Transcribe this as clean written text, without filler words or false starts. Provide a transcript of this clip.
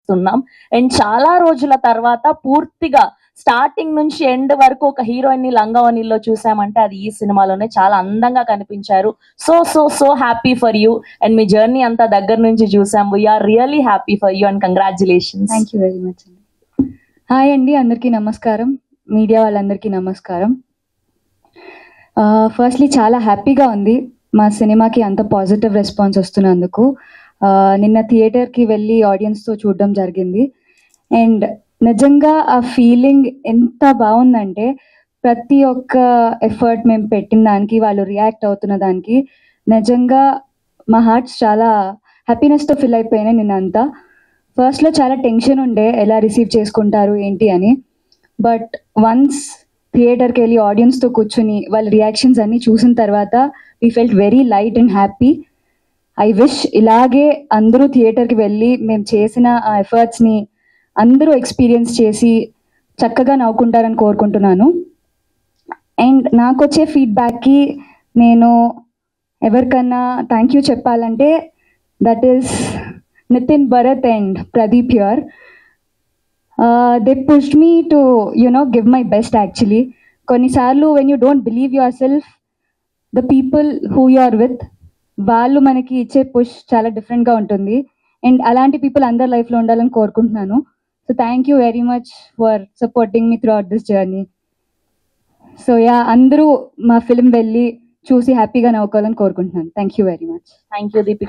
చూస్తున్నాం. అండ్ చాలా రోజుల తర్వాత పూర్తిగా స్టార్టింగ్ నుంచి ఎండ్ వరకు ఒక హీరోయిన్ ని లంగావనిలో చూసామంటే అది ఈ సినిమాలోనే. చాలా అందంగా కనిపించారు. So so so happy for you. And మీ జర్నీ అంతా దగ్గర నుంచి చూసాం. We are really happy for you and congratulations. Thank you very much అండి. హాయ్ అండి, అందరికీ నమస్కారం. మీడియా వాళ్ళందరికీ నమస్కారం. ఫస్ట్లీ చాలా హ్యాపీగా ఉంది మా సినిమాకి అంత పాజిటివ్ రెస్పాన్స్ వస్తున్నందుకు. నిన్న థియేటర్కి వెళ్ళి ఆడియన్స్తో చూడడం జరిగింది. అండ్ నిజంగా ఆ ఫీలింగ్ ఎంత బాగుందంటే ప్రతి ఒక్క ఎఫర్ట్ మేము పెట్టిన దానికి, వాళ్ళు రియాక్ట్ అవుతున్న దానికి నిజంగా మా హార్ట్స్ చాలా హ్యాపీనెస్తో ఫిల్ అయిపోయినాయి నిన్నంతా. ఫస్ట్లో చాలా టెన్షన్ ఉండే ఎలా రిసీవ్ చేసుకుంటారు ఏంటి అని. బట్ వన్స్ థియేటర్కి వెళ్ళి ఆడియన్స్తో కూర్చుని వాళ్ళ రియాక్షన్స్ అన్నీ చూసిన తర్వాత we felt very light and happy. I wish ఇలాగే అందరూ థియేటర్కి వెళ్ళి మేము చేసిన ఆ ఎఫర్ట్స్ని అందరూ ఎక్స్పీరియన్స్ చేసి చక్కగా నవ్వుకుంటారని కోరుకుంటున్నాను. అండ్ నాకు వచ్చే ఫీడ్బ్యాక్కి నేను ఎవరికన్నా థ్యాంక్ యూ చెప్పాలంటే that is Nitin, Bharat and Pradeep here. They pushed me to, give my best actually. కొన్నిసార్లు when you don't believe yourself, the people who you are with, వాళ్ళు మనకి ఇచ్చే పుష్ చాలా డిఫరెంట్గా ఉంటుంది. అండ్ అలాంటి పీపుల్ అందరి లైఫ్లో ఉండాలని కోరుకుంటున్నాను. So thank you very much for supporting me through out this journey. So అందరూ మా ఫిల్మ్ వెళ్ళి చూసి హ్యాపీగా నవ్వుకోవాలని కోరుకుంటున్నాను. Thank you very much. Thank you Deepika.